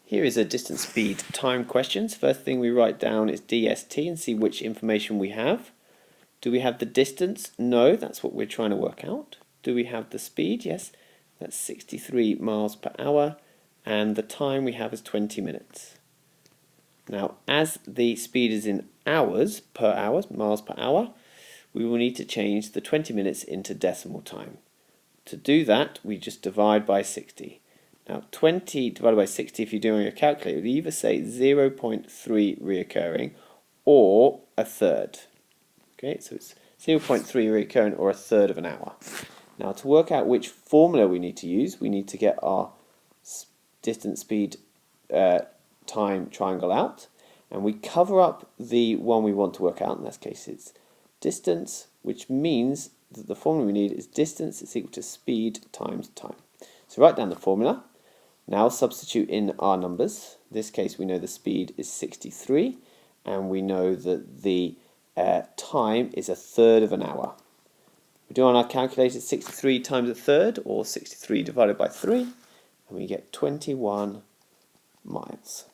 Here is a distance speed time questions. First thing we write down is DST and see which information we have. Do we have the distance? No, that's what we're trying to work out. Do we have the speed? Yes, that's 63 miles per hour, and the time we have is 20 minutes. Now, as the speed is in hours per hour, miles per hour, we will need to change the 20 minutes into decimal time. To do that, we just divide by 60. Now, 20 divided by 60, if you're doing a calculator, it would either say 0.3 reoccurring or a third. Okay, so it's 0.3 reoccurring or a third of an hour. Now, to work out which formula we need to use, we need to get our distance speed time triangle out, and we cover up the one we want to work out. In this case, it's distance, which means that the formula we need is distance is equal to speed times time. So write down the formula. Now substitute in our numbers. In this case, we know the speed is 63, and we know that the time is a third of an hour. We do on our calculator 63 times a third, or 63 divided by 3, and we get 21 miles.